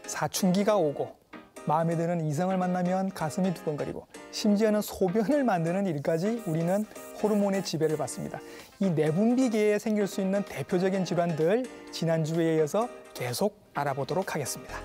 사춘기가 오고 마음에 드는 이성을 만나면 가슴이 두근거리고 심지어는 소변을 만드는 일까지 우리는 호르몬의 지배를 받습니다. 이 내분비계에 생길 수 있는 대표적인 질환들 지난주에 이어서 계속 알아보도록 하겠습니다.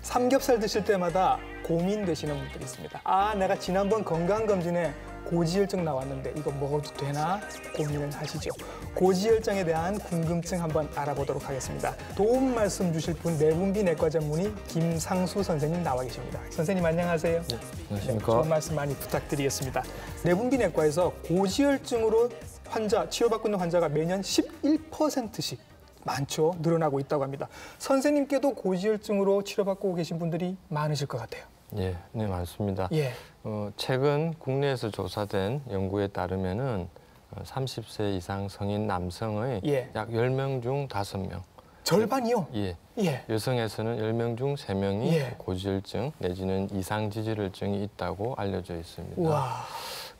삼겹살 드실 때마다 고민되시는 분들이 있습니다. 아, 내가 지난번 건강검진에 고지혈증 나왔는데 이거 먹어도 되나 고민을 하시죠. 고지혈증에 대한 궁금증 한번 알아보도록 하겠습니다. 도움 말씀 주실 분 내분비내과 전문의 김상수 선생님 나와 계십니다. 선생님 안녕하세요. 네, 안녕하십니까. 네, 좋은 말씀 많이 부탁드리겠습니다. 내분비내과에서 고지혈증으로 치료받고 있는 환자가 매년 11%씩 많죠. 늘어나고 있다고 합니다. 선생님께도 고지혈증으로 치료받고 계신 분들이 많으실 것 같아요. 예, 네, 많습니다. 예. 최근 국내에서 조사된 연구에 따르면은 30세 이상 성인 남성의 약 10명 중 5명. 절반이요? 예. 예. 여성에서는 10명 중 3명이 예. 고지혈증 내지는 이상지질혈증이 있다고 알려져 있습니다. 우와.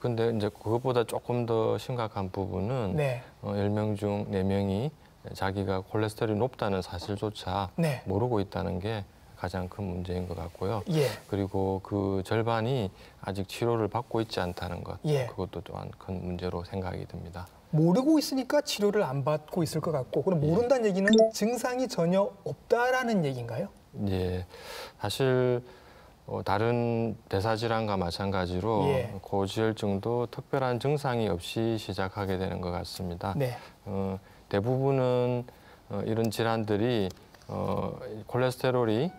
근데 이제 그것보다 조금 더 심각한 부분은 10명 중 4명이 자기가 콜레스테롤이 높다는 사실조차 모르고 있다는 게 가장 큰 문제인 것 같고요. 예. 그리고 그 절반이 아직 치료를 받고 있지 않다는 것, 그것도 또한 큰 문제로 생각이 듭니다. 모르고 있으니까 치료를 안 받고 있을 것 같고, 그럼 모른다는 얘기는 증상이 전혀 없다라는 얘기인가요? 예, 사실 다른 대사질환과 마찬가지로 고지혈증도 특별한 증상이 없이 시작하게 되는 것 같습니다. 대부분은 이런 질환들이 콜레스테롤이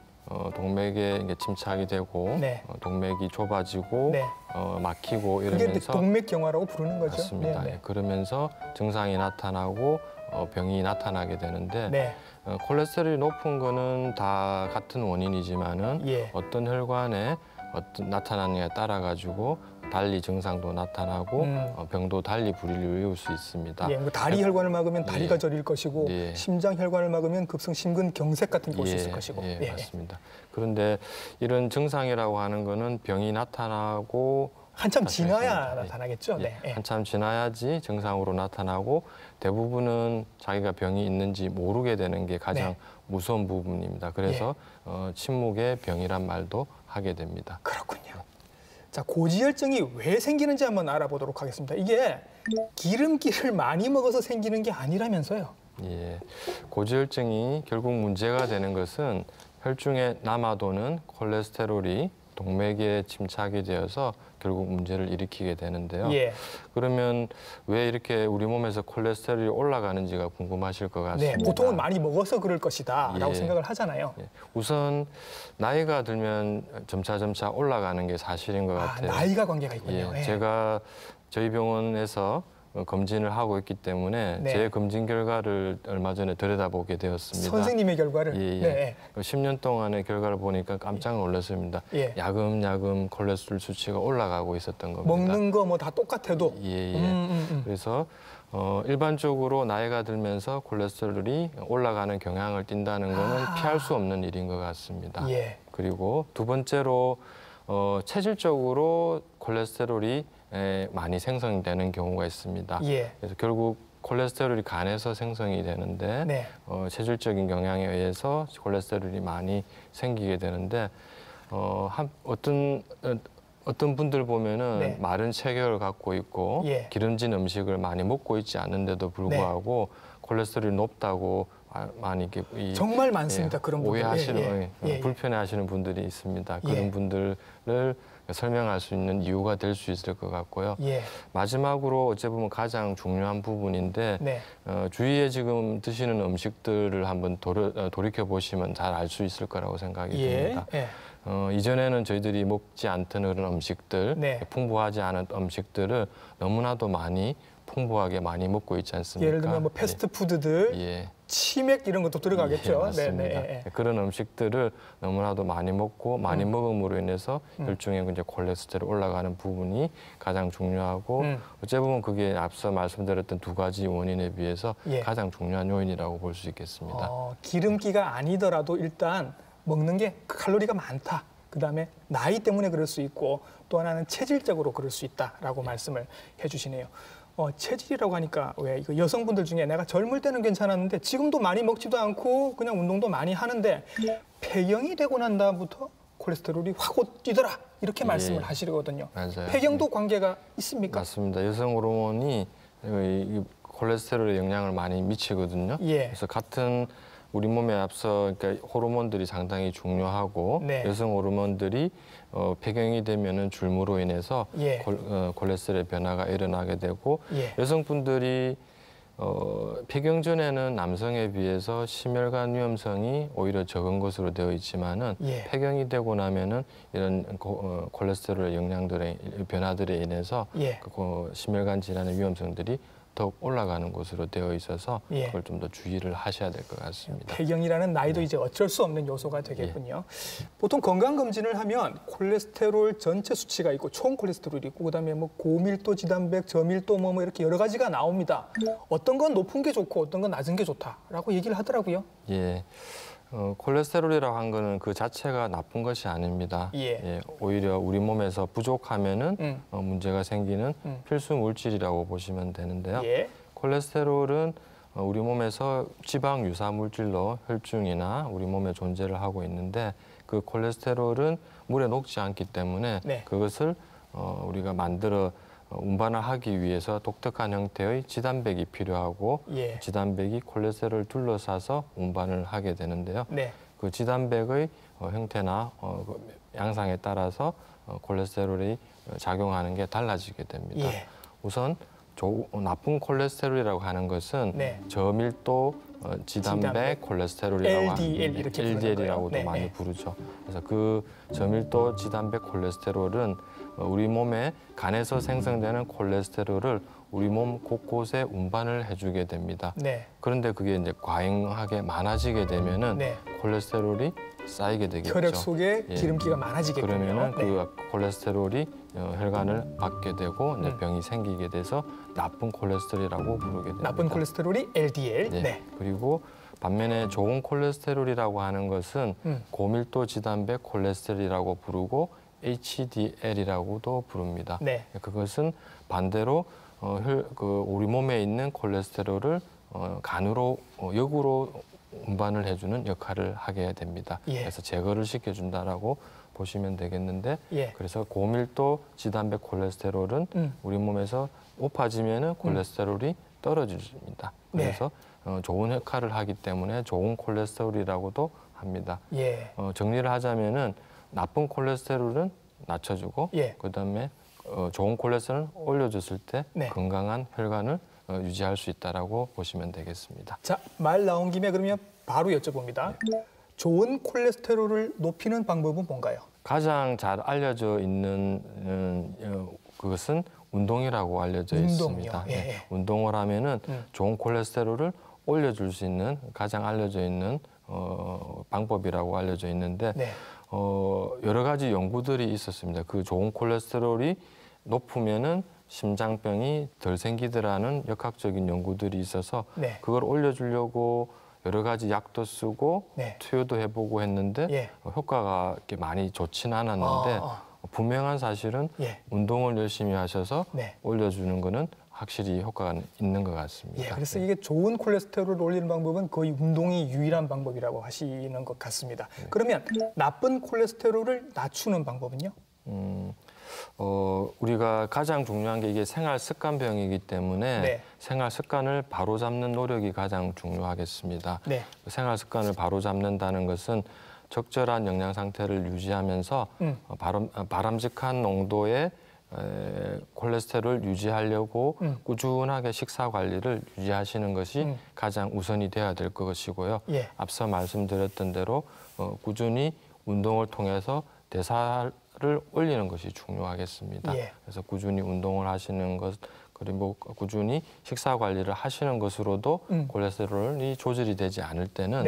동맥에 이제 침착이 되고 동맥이 좁아지고 막히고 이러면서 그게 동맥경화라고 부르는 거죠. 맞습니다. 그러면서 증상이 나타나고 병이 나타나게 되는데 콜레스테롤이 높은 거는 다 같은 원인이지만은 어떤 혈관에 나타나느냐에 따라 가지고 달리 증상도 나타나고 병도 달리 불이를 이을 수 있습니다. 다리 혈관을 막으면 다리가 저릴 것이고 심장 혈관을 막으면 급성 심근경색 같은 게 올 수 있을 것이고. 맞습니다. 그런데 이런 증상이라고 하는 거는 병이 나타나고 한참 지나야 나타나겠죠. 한참 지나야지 증상으로 나타나고 대부분은 자기가 병이 있는지 모르게 되는 게 가장 무서운 부분입니다. 그래서 침묵의 병이란 말도 하게 됩니다. 그렇군요. 자, 고지혈증이 왜 생기는지 한번 알아보도록 하겠습니다. 이게 기름기를 많이 먹어서 생기는 게 아니라면서요? 예, 고지혈증이 결국 문제가 되는 것은 혈중에 남아도는 콜레스테롤이 동맥에 침착이 되어서 결국 문제를 일으키게 되는데요. 그러면 왜 이렇게 우리 몸에서 콜레스테롤이 올라가는지가 궁금하실 것 같습니다. 보통은 많이 먹어서 그럴 것이다 라고 생각을 하잖아요. 우선 나이가 들면 점차 올라가는 게 사실인 것 같아요. 나이가 관계가 있군요. 제가 저희 병원에서 검진을 하고 있기 때문에 제 검진 결과를 얼마 전에 들여다보게 되었습니다. 선생님의 결과를? 10년 동안의 결과를 보니까 깜짝 놀랐습니다. 야금야금 콜레스테롤 수치가 올라가고 있었던 겁니다. 먹는 거 뭐 다 똑같아도? 그래서 일반적으로 나이가 들면서 콜레스테롤이 올라가는 경향을 띈다는 거는 피할 수 없는 일인 것 같습니다. 그리고 두 번째로 체질적으로 콜레스테롤이 많이 생성되는 경우가 있습니다. 그래서 결국 콜레스테롤이 간에서 생성이 되는데 체질적인 영향에 의해서 콜레스테롤이 많이 생기게 되는데 어떤 분들 보면은 마른 체격을 갖고 있고 기름진 음식을 많이 먹고 있지 않은데도 불구하고 콜레스테롤이 높다고 많이 이렇게 정말 많습니다. 그런 분들. 오해하시는 불편해하시는 분들이 있습니다. 그런 분들을 설명할 수 있는 이유가 될 수 있을 것 같고요. 마지막으로 어찌 보면 가장 중요한 부분인데 주위에 지금 드시는 음식들을 한번 돌이켜 보시면 잘 알 수 있을 거라고 생각이 듭니다. 이전에는 저희들이 먹지 않던 그런 음식들, 풍부하지 않은 음식들을 너무나도 풍부하게 많이 먹고 있지 않습니까? 예를 들면 뭐 패스트푸드들, 치맥 이런 것도 들어가겠죠. 맞습니다. 그런 음식들을 너무나도 많이 먹고 많이 먹음으로 인해서 혈중에 이제 콜레스테롤 올라가는 부분이 가장 중요하고 어찌 보면 그게 앞서 말씀드렸던 두 가지 원인에 비해서 가장 중요한 요인이라고 볼 수 있겠습니다. 기름기가 아니더라도 일단 먹는 게 칼로리가 많다. 그다음에 나이 때문에 그럴 수 있고 또 하나는 체질적으로 그럴 수 있다라고 말씀을 해주시네요. 체질이라고 하니까 왜 이거 여성분들 중에 내가 젊을 때는 괜찮았는데 지금도 많이 먹지도 않고 그냥 운동도 많이 하는데 폐경이 되고 난 다음부터 콜레스테롤이 확 뛰더라 이렇게 말씀을 하시거든요. 맞아요. 폐경도 관계가 있습니까? 맞습니다. 여성 호르몬이 이 콜레스테롤에 영향을 많이 미치거든요. 그래서 같은 우리 몸에 앞서 그러니까 호르몬들이 상당히 중요하고 여성 호르몬들이 폐경이 되면은 줄무로 인해서 콜레스테롤의 변화가 일어나게 되고 여성분들이 폐경 전에는 남성에 비해서 심혈관 위험성이 오히려 적은 것으로 되어 있지만은 폐경이 되고 나면은 이런 콜레스테롤의 영향들의 변화들에 인해서 그 심혈관 질환의 위험성들이 더욱 올라가는 것으로 되어 있어서 그걸 좀 더 주의를 하셔야 될 것 같습니다. 폐경이라는 나이도 이제 어쩔 수 없는 요소가 되겠군요. 보통 건강검진을 하면 콜레스테롤 전체 수치가 있고 총 콜레스테롤이 있고 그다음에 뭐 고밀도 지단백, 저밀도 뭐 이렇게 여러 가지가 나옵니다. 어떤 건 높은 게 좋고 어떤 건 낮은 게 좋다라고 얘기를 하더라고요. 콜레스테롤이라고 한 거는 그 자체가 나쁜 것이 아닙니다. 오히려 우리 몸에서 부족하면은 문제가 생기는 필수 물질이라고 보시면 되는데요. 콜레스테롤은 우리 몸에서 지방 유사 물질로 혈중이나 우리 몸에 존재를 하고 있는데 그 콜레스테롤은 물에 녹지 않기 때문에 그것을 우리가 만들어 운반을 하기 위해서 독특한 형태의 지단백이 필요하고 지단백이 콜레스테롤을 둘러싸서 운반을 하게 되는데요. 그 지단백의 형태나 양상에 따라서 콜레스테롤이 작용하는 게 달라지게 됩니다. 우선 나쁜 콜레스테롤이라고 하는 것은 저밀도 지단백 콜레스테롤이라고 하는 LDL이라고도 많이 부르죠. 그래서 그 저밀도 지단백 콜레스테롤은 우리 몸에 간에서 생성되는 콜레스테롤을 우리 몸 곳곳에 운반을 해주게 됩니다. 그런데 그게 이제 과잉하게 많아지게 되면은 콜레스테롤이 쌓이게 되겠죠. 혈액 속에 기름기가 많아지겠군요. 그러면은 그 콜레스테롤이 혈관을 받게 되고 이제 병이 생기게 돼서 나쁜 콜레스테롤이라고 부르게 됩니다. 나쁜 콜레스테롤이 LDL. 그리고 반면에 좋은 콜레스테롤이라고 하는 것은 고밀도 지단백 콜레스테롤이라고 부르고 HDL이라고도 부릅니다. 그것은 반대로 우리 몸에 있는 콜레스테롤을 간으로 역으로 운반을 해주는 역할을 하게 됩니다. 그래서 제거를 시켜준다라고 보시면 되겠는데 그래서 고밀도 지단백 콜레스테롤은 우리 몸에서 높아지면은 콜레스테롤이 떨어집니다. 그래서 좋은 역할을 하기 때문에 좋은 콜레스테롤이라고도 합니다. 정리를 하자면은 나쁜 콜레스테롤은 낮춰주고 그다음에 좋은 콜레스테롤은 올려줬을 때 건강한 혈관을 유지할 수 있다라고 보시면 되겠습니다. 자, 말 나온 김에 그러면 바로 여쭤봅니다. 좋은 콜레스테롤을 높이는 방법은 뭔가요? 가장 잘 알려져 있는 그것은 운동이라고 알려져 있습니다. 운동을 하면은 좋은 콜레스테롤을 올려줄 수 있는 가장 알려져 있는 방법이라고 알려져 있는데 여러 가지 연구들이 있었습니다. 그 좋은 콜레스테롤이 높으면은 심장병이 덜 생기더라는 역학적인 연구들이 있어서 그걸 올려주려고 여러 가지 약도 쓰고 투여도 해보고 했는데 효과가 이렇게 많이 좋지는 않았는데 분명한 사실은 운동을 열심히 하셔서 올려주는 거는 확실히 효과가 있는 것 같습니다. 그래서 이게 좋은 콜레스테롤을 올리는 방법은 거의 운동이 유일한 방법이라고 하시는 것 같습니다. 그러면 나쁜 콜레스테롤을 낮추는 방법은요? 우리가 가장 중요한 게 이게 생활 습관병이기 때문에 생활 습관을 바로잡는 노력이 가장 중요하겠습니다. 생활 습관을 바로잡는다는 것은 적절한 영양 상태를 유지하면서 바람직한 농도의 콜레스테롤을 유지하려고 꾸준하게 식사 관리를 유지하시는 것이 가장 우선이 돼야 될 것이고요. 앞서 말씀드렸던 대로 꾸준히 운동을 통해서 대사를 올리는 것이 중요하겠습니다. 그래서 꾸준히 운동을 하시는 것 그리고 꾸준히 식사 관리를 하시는 것으로도 콜레스테롤이 조절이 되지 않을 때는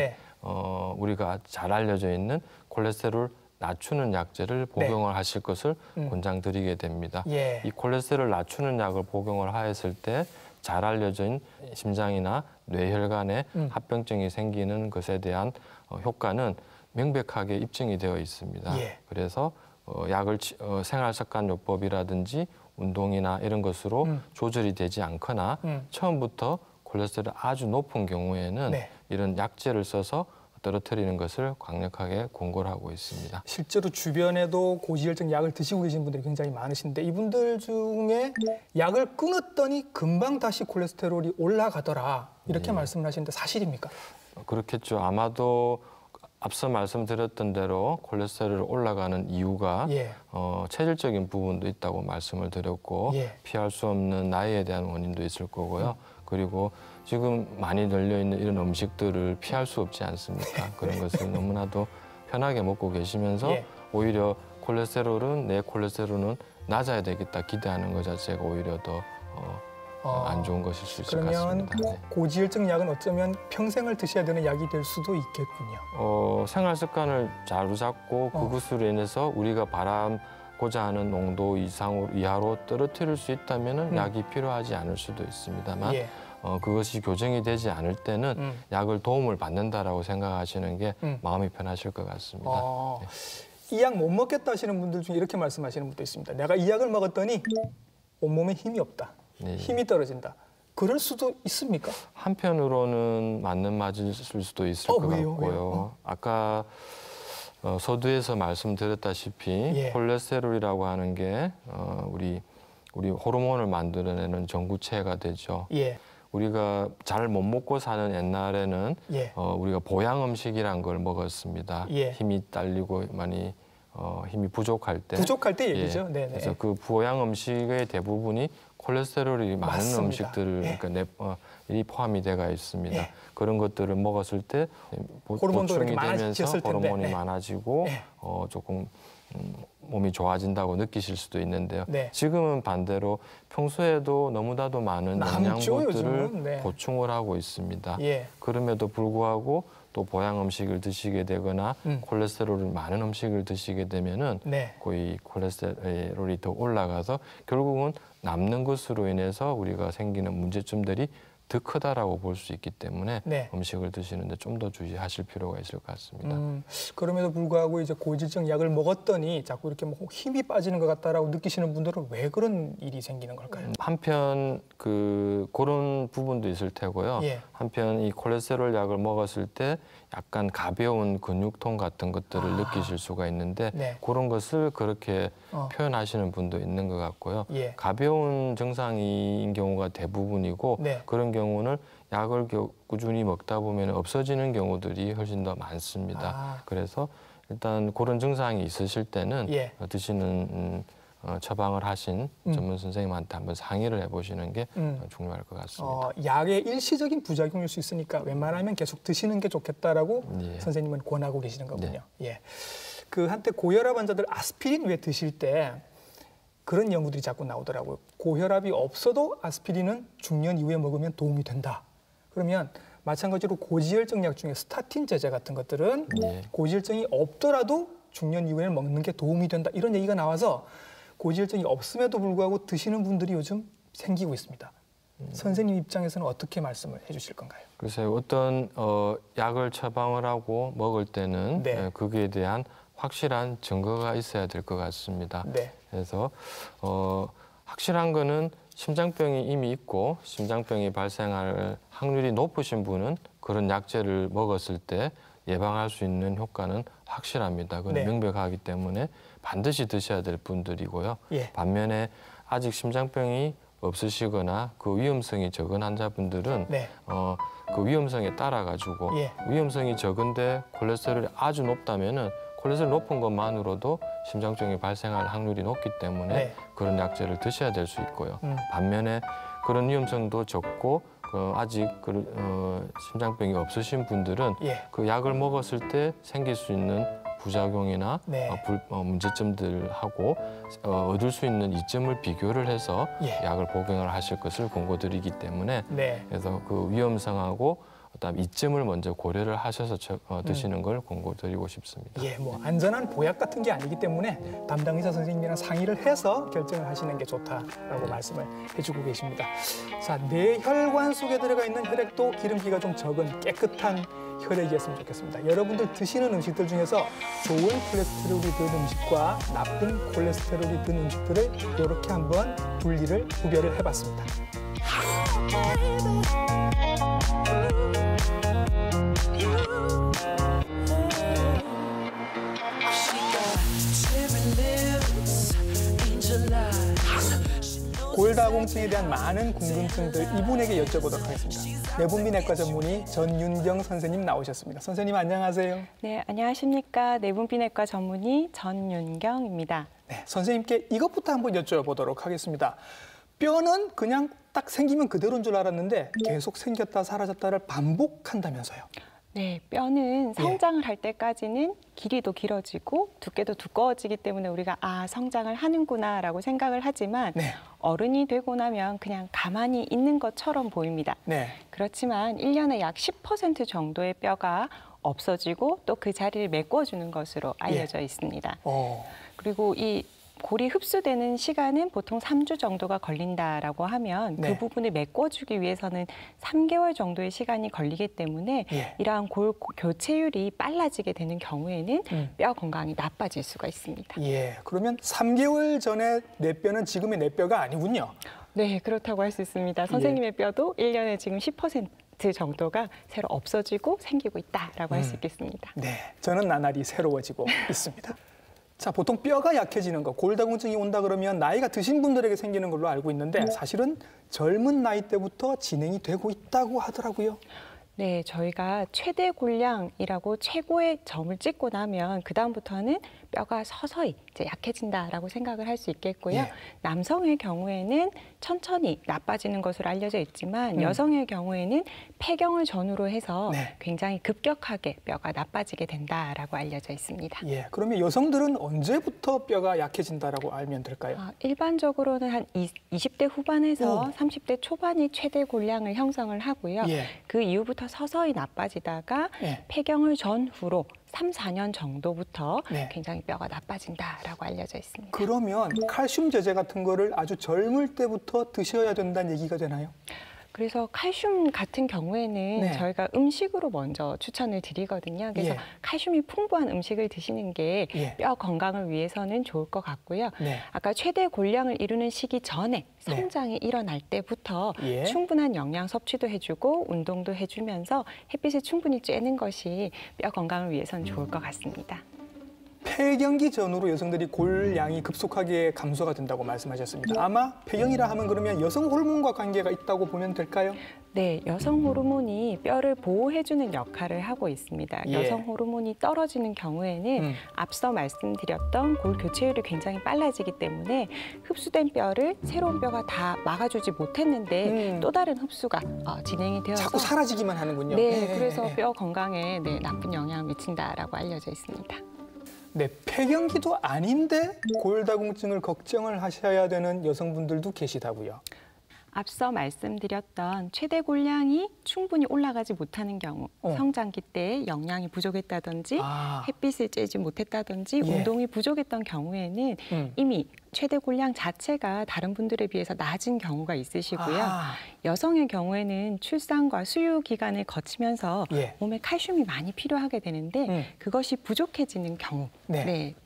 우리가 잘 알려져 있는 콜레스테롤 낮추는 약제를 복용을 하실 것을 권장드리게 됩니다. 이 콜레스테롤 낮추는 약을 복용을 하였을 때 잘 알려진 심장이나 뇌혈관에 합병증이 생기는 것에 대한 효과는 명백하게 입증이 되어 있습니다. 그래서 약을 생활습관요법이라든지 운동이나 이런 것으로 조절이 되지 않거나 처음부터 콜레스테롤이 아주 높은 경우에는 네. 이런 약제를 써서 떨어뜨리는 것을 강력하게 권고를 하고 있습니다. 실제로 주변에도 고지혈증 약을 드시고 계신 분들이 굉장히 많으신데 이분들 중에 약을 끊었더니 금방 다시 콜레스테롤이 올라가더라 이렇게 말씀을 하시는데 사실입니까? 그렇겠죠. 아마도 앞서 말씀드렸던 대로 콜레스테롤이 올라가는 이유가 체질적인 부분도 있다고 말씀을 드렸고 피할 수 없는 나이에 대한 원인도 있을 거고요. 그리고 지금 많이 널려있는 이런 음식들을 피할 수 없지 않습니까? 그런 것을 너무나도 편하게 먹고 계시면서 오히려 내 콜레스테롤은 낮아야 되겠다 기대하는 것 자체가 오히려 더 안 좋은 것일 수 있을 것 같습니다. 그러면 고지혈증 약은 어쩌면 평생을 드셔야 되는 약이 될 수도 있겠군요. 생활 습관을 잘 잡고 그것으로 인해서 우리가 바라고자 하는 농도 이하로 떨어뜨릴 수 있다면 약이 필요하지 않을 수도 있습니다만 그것이 교정이 되지 않을 때는 약을 도움을 받는다라고 생각하시는 게 마음이 편하실 것 같습니다. 이 약 못 먹겠다 하시는 분들 중에 이렇게 말씀하시는 분도 있습니다. 내가 이 약을 먹었더니 온몸에 힘이 없다. 힘이 떨어진다. 그럴 수도 있습니까? 한편으로는 맞는 말일 수도 있을 것 같고요. 아까 서두에서 말씀드렸다시피 콜레스테롤이라고 하는 게 우리 호르몬을 만들어내는 전구체가 되죠. 우리가 잘 못 먹고 사는 옛날에는 우리가 보양 음식이란 걸 먹었습니다. 힘이 딸리고 많이 힘이 부족할 때 얘기죠. 그래서 그 보양 음식의 대부분이 콜레스테롤이 많은 음식들을 그러니까 이 포함이 되어 있습니다. 그런 것들을 먹었을 때 보충이 되면서 호르몬이 많아지고 조금 몸이 좋아진다고 느끼실 수도 있는데요. 지금은 반대로 평소에도 너무나도 많은 영양분들을 보충을 하고 있습니다. 그럼에도 불구하고 또 보양 음식을 드시게 되거나 콜레스테롤이 많은 음식을 드시게 되면은 거의 콜레스테롤이 더 올라가서 결국은 남는 것으로 인해서 우리가 생기는 문제점들이 더 크다라고 볼 수 있기 때문에 음식을 드시는데 좀 더 주의하실 필요가 있을 것 같습니다. 그럼에도 불구하고 이제 고지혈증 약을 먹었더니 자꾸 이렇게 힘이 빠지는 것 같다라고 느끼시는 분들은 왜 그런 일이 생기는 걸까요? 한편 그런 부분도 있을 테고요. 한편 이 콜레스테롤 약을 먹었을 때 약간 가벼운 근육통 같은 것들을 느끼실 수가 있는데 그런 것을 그렇게 표현하시는 분도 있는 것 같고요. 가벼운 증상인 경우가 대부분이고 그런 경우는 약을 꾸준히 먹다 보면 없어지는 경우들이 훨씬 더 많습니다. 그래서 일단 그런 증상이 있으실 때는 드시는 처방을 하신 전문 선생님한테 한번 상의를 해보시는 게 중요할 것 같습니다. 약의 일시적인 부작용일 수 있으니까 웬만하면 계속 드시는 게 좋겠다라고 선생님은 권하고 계시는 거군요. 그 한때 고혈압 환자들 아스피린 왜 드실 때 그런 연구들이 자꾸 나오더라고요. 고혈압이 없어도 아스피린은 중년 이후에 먹으면 도움이 된다. 그러면 마찬가지로 고지혈증 약 중에 스타틴 제제 같은 것들은 고지혈증이 없더라도 중년 이후에 먹는 게 도움이 된다. 이런 얘기가 나와서 고지혈증이 없음에도 불구하고 드시는 분들이 요즘 생기고 있습니다. 선생님 입장에서는 어떻게 말씀을 해주실 건가요? 글쎄요. 어떤 약을 처방을 하고 먹을 때는 거기에 대한 확실한 증거가 있어야 될 것 같습니다. 그래서 확실한 거는 심장병이 이미 있고 심장병이 발생할 확률이 높으신 분은 그런 약제를 먹었을 때 예방할 수 있는 효과는 확실합니다. 그건 명백하기 때문에 반드시 드셔야 될 분들이고요. 반면에 아직 심장병이 없으시거나 그 위험성이 적은 환자분들은 그 위험성에 따라 가지고 위험성이 적은데 콜레스테롤이 아주 높다면은 콜레스테롤 높은 것만으로도 심장병이 발생할 확률이 높기 때문에 그런 약제를 드셔야 될 수 있고요. 반면에 그런 위험성도 적고 아직 심장병이 없으신 분들은 그 약을 먹었을 때 생길 수 있는 부작용이나 문제점들하고 얻을 수 있는 이점을 비교를 해서 약을 복용을 하실 것을 권고드리기 때문에 그래서 그 위험성하고 그다음 이점을 먼저 고려를 하셔서 드시는 걸 권고드리고 싶습니다. 예, 뭐 안전한 보약 같은 게 아니기 때문에 담당 의사 선생님이랑 상의를 해서 결정을 하시는 게 좋다라고 말씀을 해주고 계십니다. 자, 뇌혈관 속에 들어가 있는 혈액도 기름기가 좀 적은 깨끗한 혈액이었으면 좋겠습니다. 여러분들 드시는 음식들 중에서 좋은 콜레스테롤이 든 음식과 나쁜 콜레스테롤이 든 음식들을 이렇게 한번 구별을 해봤습니다. 골다공증에 대한 많은 궁금증들 이분에게 여쭤보도록 하겠습니다. 내분비내과 전문의 전윤경 선생님 나오셨습니다. 선생님 안녕하세요. 네, 안녕하십니까. 내분비내과 전문의 전윤경입니다. 네, 선생님께 이것부터 한번 여쭤보도록 하겠습니다. 뼈는 그냥 딱 생기면 그대로인 줄 알았는데 계속 생겼다 사라졌다를 반복한다면서요. 네, 뼈는 성장을 할 때까지는 길이도 길어지고 두께도 두꺼워지기 때문에 우리가 성장을 하는구나라고 생각을 하지만 어른이 되고 나면 그냥 가만히 있는 것처럼 보입니다. 그렇지만 1년에 약 10% 정도의 뼈가 없어지고 또 그 자리를 메꿔주는 것으로 알려져 있습니다. 그리고 이 골이 흡수되는 시간은 보통 3주 정도가 걸린다라고 하면 그 부분을 메꿔주기 위해서는 3개월 정도의 시간이 걸리기 때문에 이러한 골 교체율이 빨라지게 되는 경우에는 뼈 건강이 나빠질 수가 있습니다. 그러면 3개월 전에 내 뼈는 지금의 내 뼈가 아니군요. 네, 그렇다고 할 수 있습니다. 선생님의 뼈도 1년에 지금 10% 정도가 새로 없어지고 생기고 있다라고 할 수 있겠습니다. 네, 저는 나날이 새로워지고 있습니다. 자, 보통 뼈가 약해지는 거, 골다공증이 온다 그러면 나이가 드신 분들에게 생기는 걸로 알고 있는데 사실은 젊은 나이 때부터 진행이 되고 있다고 하더라고요. 네, 저희가 최대 골량이라고 최고의 점을 찍고 나면 그다음부터는 뼈가 서서히 이제 약해진다라고 생각을 할 수 있겠고요. 남성의 경우에는 천천히 나빠지는 것으로 알려져 있지만 여성의 경우에는 폐경을 전후로 해서 굉장히 급격하게 뼈가 나빠지게 된다라고 알려져 있습니다. 그러면 여성들은 언제부터 뼈가 약해진다라고 알면 될까요? 일반적으로는 한 20대 후반에서 30대 초반이 최대 골량을 형성을 하고요. 그 이후부터 서서히 나빠지다가 폐경을 전후로 3, 4년 정도부터 굉장히 뼈가 나빠진다라고 알려져 있습니다. 그러면 칼슘 제제 같은 거를 아주 젊을 때부터 드셔야 된다는 얘기가 되나요? 그래서 칼슘 같은 경우에는 저희가 음식으로 먼저 추천을 드리거든요. 그래서 칼슘이 풍부한 음식을 드시는 게 뼈 건강을 위해서는 좋을 것 같고요. 아까 최대 골량을 이루는 시기 전에 성장이 일어날 때부터 충분한 영양 섭취도 해주고 운동도 해주면서 햇빛을 충분히 쬐는 것이 뼈 건강을 위해서는 좋을 것 같습니다. 폐경기 전후로 여성들이 골량이 급속하게 감소가 된다고 말씀하셨습니다. 아마 폐경이라 하면 그러면 여성 호르몬과 관계가 있다고 보면 될까요? 네, 여성 호르몬이 뼈를 보호해주는 역할을 하고 있습니다. 여성 호르몬이 떨어지는 경우에는 앞서 말씀드렸던 골 교체율이 굉장히 빨라지기 때문에 흡수된 뼈를 새로운 뼈가 다 막아주지 못했는데 또 다른 흡수가 진행이 되어서 자꾸 사라지기만 하는군요. 그래서 뼈 건강에 나쁜 영향을 미친다라고 알려져 있습니다. 네, 폐경기도 아닌데 골다공증을 걱정을 하셔야 되는 여성분들도 계시다고요. 앞서 말씀드렸던 최대 골량이 충분히 올라가지 못하는 경우, 성장기 때 영양이 부족했다든지 햇빛을 쬐지 못했다든지 운동이 부족했던 경우에는 이미 최대 골량 자체가 다른 분들에 비해서 낮은 경우가 있으시고요. 여성의 경우에는 출산과 수유 기간을 거치면서 몸에 칼슘이 많이 필요하게 되는데 그것이 부족해지는 경우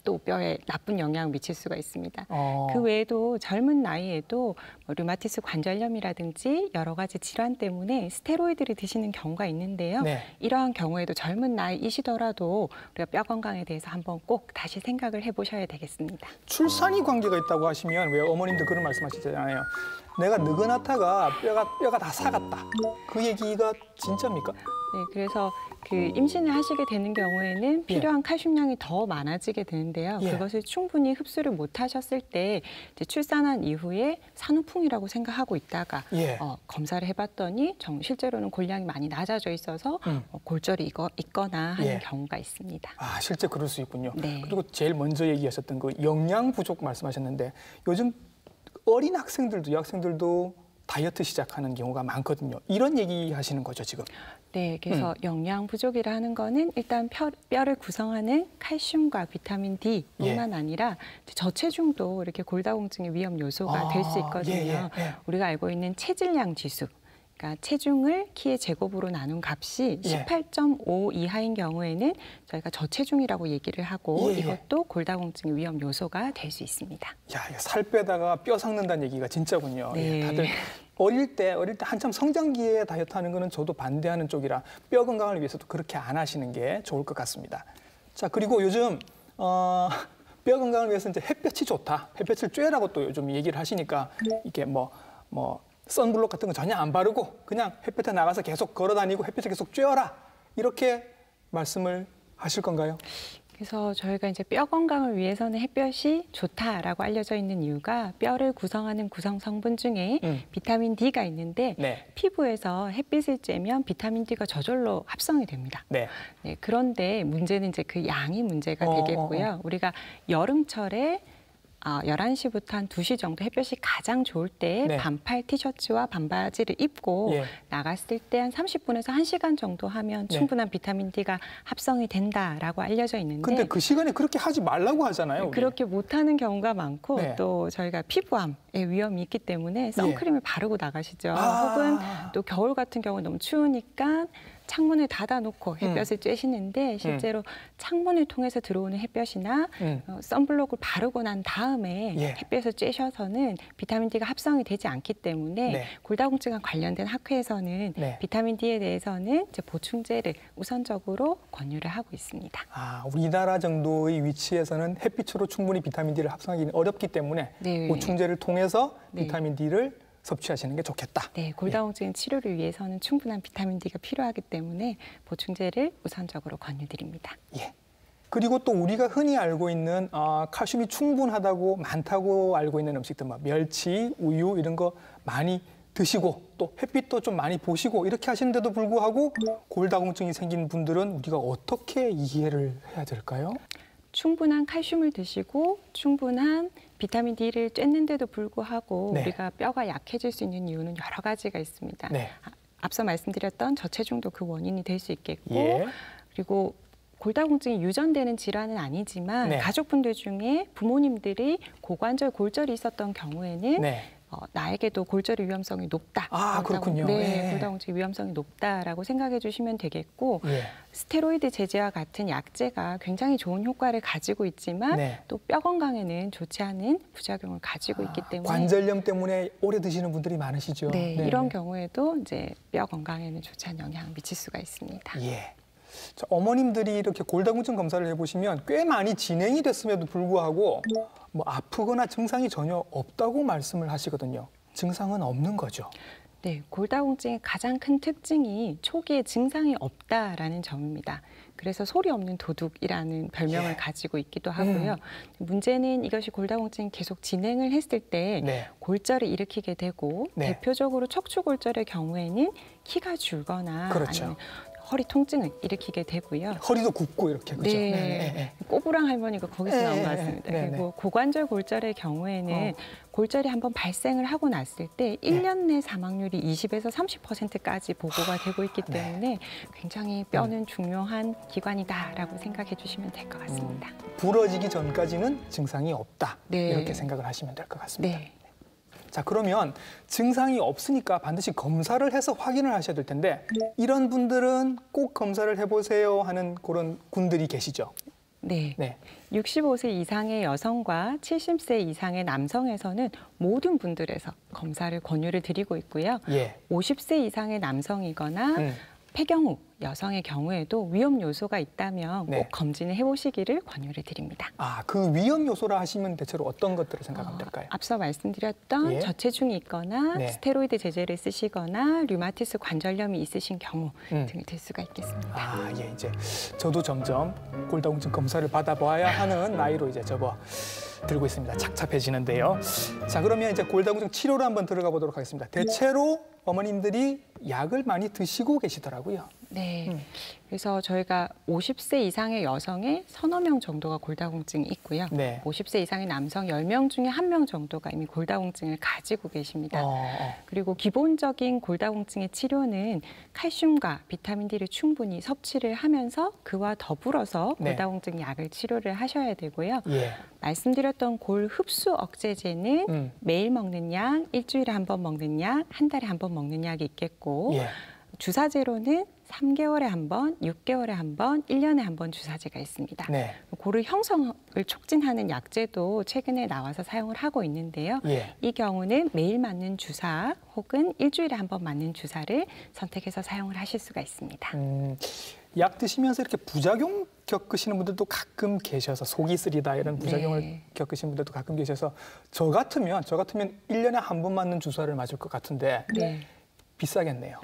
또 뼈에 나쁜 영향을 미칠 수가 있습니다. 그 외에도 젊은 나이에도 류마티스 관절염이라든지 여러 가지 질환 때문에 스테로이드를 드시는 경우가 있는데요. 이러한 경우에도 젊은 나이이시더라도 우리가 뼈 건강에 대해서 한번 꼭 다시 생각을 해보셔야 되겠습니다. 출산이 관계가 있다고 하시면 왜 어머님들 그런 말씀하시잖아요. 내가 느그나타가 뼈가 다 사갔다. 그 얘기가 진짜입니까? 네, 그래서 그 임신을 하시게 되는 경우에는 필요한 칼슘량이 더 많아지게 되는데요. 그것을 충분히 흡수를 못 하셨을 때 이제 출산한 이후에 산후풍이라고 생각하고 있다가 검사를 해봤더니 실제로는 골량이 많이 낮아져 있어서 골절이 있거나 하는 경우가 있습니다. 실제 그럴 수 있군요. 그리고 제일 먼저 얘기하셨던 그 영양 부족 말씀하셨는데 요즘 어린 학생들도 여학생들도 다이어트 시작하는 경우가 많거든요. 이런 얘기 하시는 거죠, 지금? 네, 그래서 영양 부족이라 하는 거는 일단 뼈를 구성하는 칼슘과 비타민 D뿐만 아니라 저체중도 이렇게 골다공증의 위험 요소가 될 수 있거든요. 우리가 알고 있는 체질량 지수. 그러니까 체중을 키의 제곱으로 나눈 값이 18.5 이하인 경우에는 저희가 저체중이라고 얘기를 하고 이것도 골다공증의 위험 요소가 될 수 있습니다. 야, 살 빼다가 뼈 삭는다는 얘기가 진짜군요. 네. 다들 어릴 때 한참 성장기에 다이어트 하는 거는 저도 반대하는 쪽이라 뼈 건강을 위해서도 그렇게 안 하시는 게 좋을 것 같습니다. 자, 그리고 요즘 뼈 건강을 위해서 이제 햇볕이 좋다. 햇볕을 쬐라고 또 요즘 얘기를 하시니까 이게 뭐 선블록 같은 거 전혀 안 바르고 그냥 햇볕에 나가서 계속 걸어 다니고 햇볕에 계속 쬐어라. 이렇게 말씀을 하실 건가요? 그래서 저희가 이제 뼈 건강을 위해서는 햇볕이 좋다라고 알려져 있는 이유가 뼈를 구성하는 구성 성분 중에 비타민 D가 있는데 피부에서 햇빛을 쬐면 비타민 D가 저절로 합성이 됩니다. 네, 그런데 문제는 이제 그 양이 문제가 되겠고요. 우리가 여름철에 11시부터 한 2시 정도 햇볕이 가장 좋을 때 반팔 티셔츠와 반바지를 입고 나갔을 때 한 30분에서 1시간 정도 하면 충분한 비타민 D가 합성이 된다라고 알려져 있는데 근데 그 시간에 그렇게 하지 말라고 하잖아요. 그렇게 못하는 경우가 많고 또 저희가 피부암의 위험이 있기 때문에 선크림을 바르고 나가시죠. 혹은 또 겨울 같은 경우 너무 추우니까 창문을 닫아놓고 햇볕을 쬐시는데 실제로 창문을 통해서 들어오는 햇볕이나 선블록을 바르고 난 다음에 햇볕을 쬐셔서는 비타민 D가 합성이 되지 않기 때문에 골다공증과 관련된 학회에서는 비타민 D에 대해서는 이제 보충제를 우선적으로 권유를 하고 있습니다. 우리나라 정도의 위치에서는 햇빛으로 충분히 비타민 D를 합성하기는 어렵기 때문에 보충제를 통해서 비타민 D를 섭취하시는 게 좋겠다. 네, 골다공증 치료를 위해서는 충분한 비타민 D가 필요하기 때문에 보충제를 우선적으로 권유드립니다. 그리고 또 우리가 흔히 알고 있는 칼슘이 충분하다고 많다고 알고 있는 음식들, 멸치, 우유 이런 거 많이 드시고 또 햇빛도 좀 많이 보시고 이렇게 하시는데도 불구하고 골다공증이 생긴 분들은 우리가 어떻게 이해를 해야 될까요? 충분한 칼슘을 드시고 충분한 비타민 D를 쬐는데도 불구하고 우리가 뼈가 약해질 수 있는 이유는 여러 가지가 있습니다. 앞서 말씀드렸던 저체중도 그 원인이 될 수 있겠고 그리고 골다공증이 유전되는 질환은 아니지만 가족분들 중에 부모님들이 고관절 골절이 있었던 경우에는 나에게도 골절의 위험성이 높다. 그렇군요. 골다공증 위험성이 높다라고 생각해 주시면 되겠고 스테로이드 제제와 같은 약제가 굉장히 좋은 효과를 가지고 있지만 또 뼈 건강에는 좋지 않은 부작용을 가지고 있기 때문에 관절염 때문에 오래 드시는 분들이 많으시죠. 이런 경우에도 이제 뼈 건강에는 좋지 않은 영향을 미칠 수가 있습니다. 자, 어머님들이 이렇게 골다공증 검사를 해보시면 꽤 많이 진행이 됐음에도 불구하고 아프거나 증상이 전혀 없다고 말씀을 하시거든요. 증상은 없는 거죠? 네, 골다공증의 가장 큰 특징이 초기에 증상이 없다라는 점입니다. 그래서 소리 없는 도둑이라는 별명을 가지고 있기도 하고요. 문제는 이것이 골다공증이 계속 진행을 했을 때 골절을 일으키게 되고 대표적으로 척추골절의 경우에는 키가 줄거나 아니면 허리 통증을 일으키게 되고요. 허리도 굽고 이렇게, 그죠? 꼬부랑 할머니가 거기서 나온 것 같습니다. 그리고 고관절 골절의 경우에는 골절이 한번 발생을 하고 났을 때 1년 내 사망률이 20에서 30%까지 보고가 되고 있기 때문에 굉장히 뼈는 중요한 기관이다라고 생각해 주시면 될 것 같습니다. 부러지기 전까지는 증상이 없다. 이렇게 생각을 하시면 될 것 같습니다. 자, 그러면 증상이 없으니까 반드시 검사를 해서 확인을 하셔야 될 텐데 이런 분들은 꼭 검사를 해보세요 하는 그런 군들이 계시죠? 65세 이상의 여성과 70세 이상의 남성에서는 모든 분들에서 검사를 권유를 드리고 있고요. 50세 이상의 남성이거나 폐경후 여성의 경우에도 위험 요소가 있다면 꼭 검진을 해보시기를 권유를 드립니다. 그 위험 요소라 하시면 대체로 어떤 것들을 생각하면 될까요? 앞서 말씀드렸던 저체중이 있거나 스테로이드 제제를 쓰시거나 류마티스 관절염이 있으신 경우 등을 들 수가 있겠습니다. 이제 저도 점점 골다공증 검사를 받아봐야 하는 나이로 이제 들고 있습니다. 착잡해지는데요. 자, 그러면 이제 골다공증 치료로 한번 들어가 보도록 하겠습니다. 대체로 어머님들이 약을 많이 드시고 계시더라고요. 네. 그래서 저희가 50세 이상의 여성의 서너 명 정도가 골다공증이 있고요. 네. 50세 이상의 남성 10명 중에 1명 정도가 이미 골다공증을 가지고 계십니다. 그리고 기본적인 골다공증의 치료는 칼슘과 비타민 D를 충분히 섭취를 하면서 그와 더불어서 골다공증 약을 치료를 하셔야 되고요. 예. 말씀드렸던 골 흡수 억제제는 매일 먹는 약, 일주일에 한 번 먹는 약, 한 달에 한 번 먹는 약이 있겠고 예. 주사제로는 3개월에 한 번, 6개월에 한 번, 1년에 한 번 주사제가 있습니다. 네. 골을 형성을 촉진하는 약제도 최근에 나와서 사용을 하고 있는데요. 예. 이 경우는 매일 맞는 주사 혹은 일주일에 한 번 맞는 주사를 선택해서 사용을 하실 수가 있습니다. 약 드시면서 이렇게 부작용 겪으시는 분들도 가끔 계셔서 속이 쓰리다 이런 부작용을 네. 겪으시는 분들도 가끔 계셔서 저 같으면 1년에 한 번 맞는 주사를 맞을 것 같은데 네. 비싸겠네요.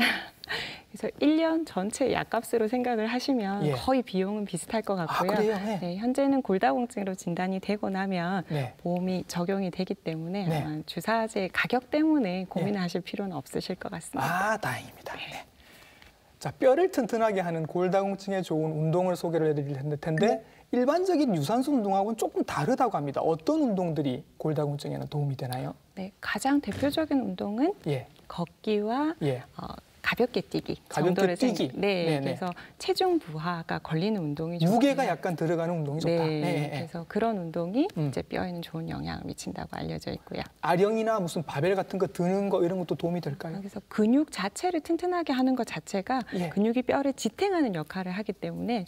그래서 1년 전체 약값으로 생각을 하시면 예. 거의 비용은 비슷할 것 같고요. 아, 그래요? 네. 네, 현재는 골다공증으로 진단이 되고 나면 네. 보험이 적용이 되기 때문에 네. 아마 주사제 가격 때문에 고민하실 필요는 없으실 것 같습니다. 아, 다행입니다. 네. 자, 뼈를 튼튼하게 하는 골다공증에 좋은 운동을 소개를 해드릴 텐데 일반적인 유산소 운동하고는 조금 다르다고 합니다. 어떤 운동들이 골다공증에는 도움이 되나요? 네, 가장 대표적인 운동은 예. 걷기와 예. 가볍게 뛰기. 가볍게 뛰기. 네, 네네. 그래서 체중 부하가 걸리는 운동이 무게가 약간 들어가는 운동이 좋다. 네, 네. 그래서 그런 운동이 이제 뼈에는 좋은 영향을 미친다고 알려져 있고요. 아령이나 무슨 바벨 같은 거 드는 거 이런 것도 도움이 될까요? 그래서 근육 자체를 튼튼하게 하는 것 자체가 예. 근육이 뼈를 지탱하는 역할을 하기 때문에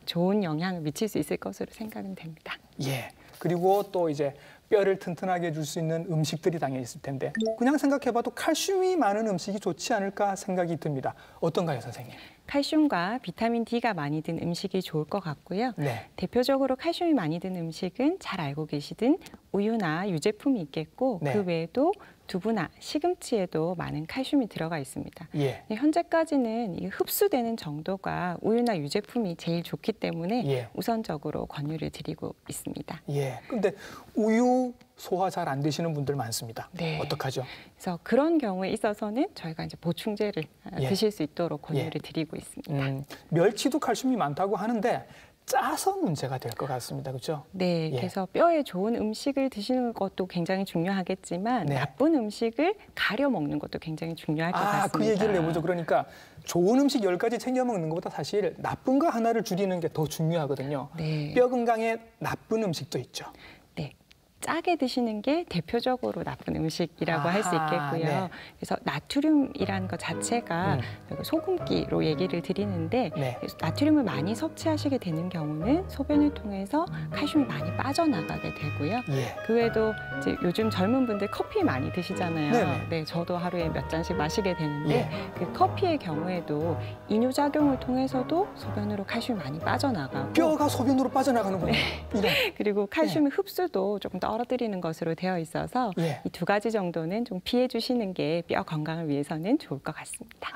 좋은 영향을 미칠 수 있을 것으로 생각은 됩니다. 예. 그리고 또 이제 뼈를 튼튼하게 해줄 수 있는 음식들이 당연히 있을 텐데 그냥 생각해봐도 칼슘이 많은 음식이 좋지 않을까 생각이 듭니다. 어떤가요, 선생님? 칼슘과 비타민 D가 많이 든 음식이 좋을 것 같고요. 네. 대표적으로 칼슘이 많이 든 음식은 잘 알고 계시든 우유나 유제품이 있겠고 네. 그 외에도 두부나 시금치에도 많은 칼슘이 들어가 있습니다. 예. 현재까지는 이 흡수되는 정도가 우유나 유제품이 제일 좋기 때문에 예. 우선적으로 권유를 드리고 있습니다. 예. 근데 우유 소화 잘 안 되시는 분들 많습니다. 네. 어떡하죠? 그래서 그런 경우에 있어서는 저희가 이제 보충제를 예. 드실 수 있도록 권유를 예. 드리고 있습니다. 멸치도 칼슘이 많다고 하는데 짜서 문제가 될 것 같습니다. 그렇죠? 네, 예. 그래서 뼈에 좋은 음식을 드시는 것도 굉장히 중요하겠지만 네. 나쁜 음식을 가려 먹는 것도 굉장히 중요할 것 같습니다. 그 얘기를 해보죠. 그러니까 좋은 음식 10가지 챙겨 먹는 것보다 사실 나쁜 거 하나를 줄이는 게 더 중요하거든요. 네. 뼈 건강에 나쁜 음식도 있죠. 네. 짜게 드시는 게 대표적으로 나쁜 음식이라고 할 수 있겠고요. 네. 그래서 나트륨이라는 것 자체가 소금기로 얘기를 드리는데 네. 나트륨을 많이 섭취하시게 되는 경우는 소변을 통해서 칼슘이 많이 빠져나가게 되고요. 예. 그 외에도 이제 요즘 젊은 분들 커피 많이 드시잖아요. 네네. 네, 저도 하루에 몇 잔씩 마시게 되는데 예. 그 커피의 경우에도 이뇨작용을 통해서도 소변으로 칼슘이 많이 빠져나가고 뼈가 소변으로 빠져나가는군요. 네. 그리고 칼슘의 흡수도 조금 떨어뜨리는 것으로 되어 있어서 예. 이 두 가지 정도는 좀 피해 주시는 게 뼈 건강을 위해서는 좋을 것 같습니다.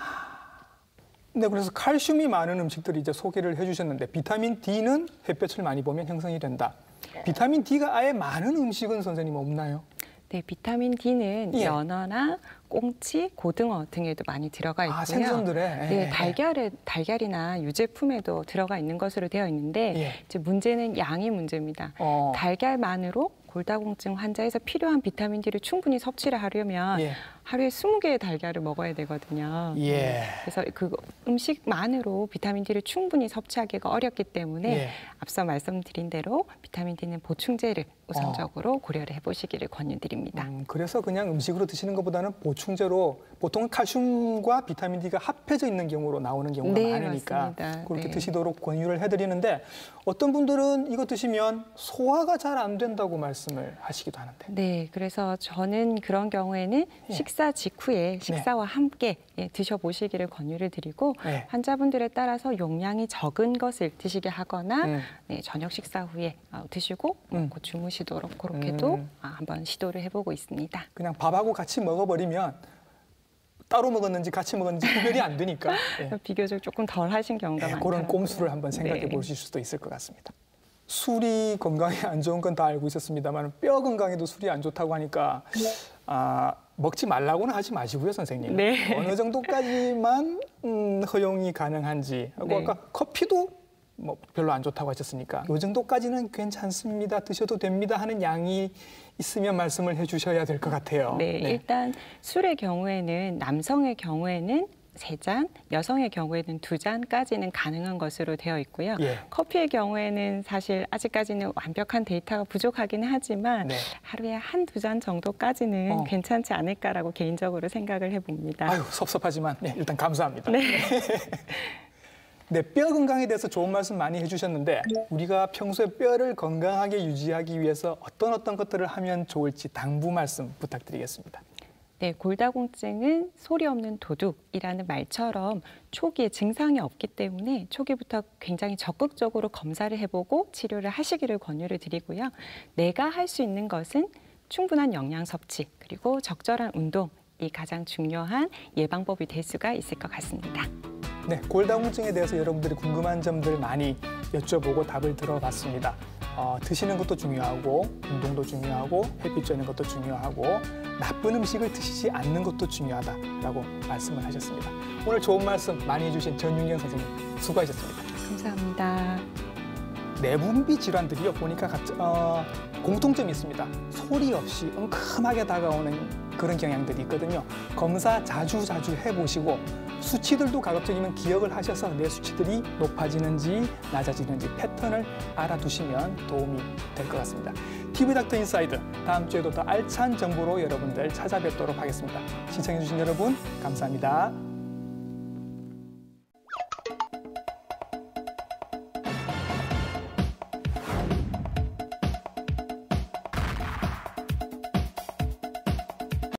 네, 그래서 칼슘이 많은 음식들을 이제 소개를 해주셨는데 비타민 D는 햇볕을 많이 보면 형성이 된다. 비타민 D가 아예 많은 음식은 선생님 없나요? 네, 비타민 D는 예. 연어나 꽁치, 고등어 등에도 많이 들어가 있고요. 생선들에? 네, 달걀이나 유제품에도 들어가 있는 것으로 되어 있는데 예. 이제 문제는 양이 문제입니다. 달걀만으로 골다공증 환자에서 필요한 비타민 D를 충분히 섭취를 하려면 예. 하루에 20개의 달걀을 먹어야 되거든요. 예. 그래서 그 음식만으로 비타민 D를 충분히 섭취하기가 어렵기 때문에 예. 앞서 말씀드린 대로 비타민 D는 보충제를 우선적으로 고려를 해보시기를 권유드립니다. 그래서 그냥 음식으로 드시는 것보다는 보충제로 보통은 칼슘과 비타민 D가 합해져 있는 경우로 나오는 경우가 네, 많으니까 맞습니다. 그렇게 네. 드시도록 권유를 해드리는데 어떤 분들은 이거 드시면 소화가 잘 안 된다고 말씀을 하시기도 하는데. 네, 그래서 저는 그런 경우에는 예. 식사 직후에 식사와 네. 함께 드셔보시기를 권유를 드리고 네. 환자분들에 따라서 용량이 적은 것을 드시게 하거나 네, 저녁 식사 후에 드시고 곧 주무시도록 그렇게도 한번 시도를 해보고 있습니다. 그냥 밥하고 같이 먹어버리면 따로 먹었는지 같이 먹었는지 구별이 안 되니까 네. 비교적 조금 덜 하신 경우가 많더라고요. 그런 꼼수를 한번 생각해 네. 보실 수도 있을 것 같습니다. 술이 건강에 안 좋은 건 다 알고 있었습니다만 뼈 건강에도 술이 안 좋다고 하니까 먹지 말라고는 하지 마시고요, 선생님. 네. 어느 정도까지만 허용이 가능한지. 하고 네. 아까 커피도 뭐 별로 안 좋다고 하셨으니까 이 정도까지는 괜찮습니다, 드셔도 됩니다 하는 양이 있으면 말씀을 해주셔야 될 것 같아요. 네, 네. 일단 술의 경우에는 남성의 경우에는 3잔, 여성의 경우에는 2잔까지는 가능한 것으로 되어 있고요. 예. 커피의 경우에는 사실 아직까지는 완벽한 데이터가 부족하긴 하지만 네. 하루에 1-2잔 정도까지는 괜찮지 않을까라고 개인적으로 생각을 해봅니다. 아유, 섭섭하지만 네, 일단 감사합니다. 네. 네, 뼈 건강에 대해서 좋은 말씀 많이 해주셨는데 우리가 평소에 뼈를 건강하게 유지하기 위해서 어떤 것들을 하면 좋을지 당부 말씀 부탁드리겠습니다. 네, 골다공증은 소리 없는 도둑이라는 말처럼 초기에 증상이 없기 때문에 초기부터 굉장히 적극적으로 검사를 해보고 치료를 하시기를 권유를 드리고요. 내가 할 수 있는 것은 충분한 영양 섭취 그리고 적절한 운동이 가장 중요한 예방법이 될 수가 있을 것 같습니다. 네, 골다공증에 대해서 여러분들이 궁금한 점들 많이 여쭤보고 답을 들어봤습니다. 드시는 것도 중요하고 운동도 중요하고 햇빛 쬐는 것도 중요하고 나쁜 음식을 드시지 않는 것도 중요하다라고 말씀을 하셨습니다. 오늘 좋은 말씀 많이 해주신 전윤경 선생님 수고하셨습니다. 감사합니다. 내분비 질환들이요 보니까 공통점이 있습니다. 소리 없이 엉큼하게 다가오는 그런 경향들이 있거든요. 검사 자주 해보시고 수치들도 가급적이면 기억을 하셔서 내 수치들이 높아지는지 낮아지는지 패턴을 알아두시면 도움이 될 것 같습니다. TV닥터 인사이드 다음 주에도 더 알찬 정보로 여러분들 찾아뵙도록 하겠습니다. 시청해주신 여러분 감사합니다.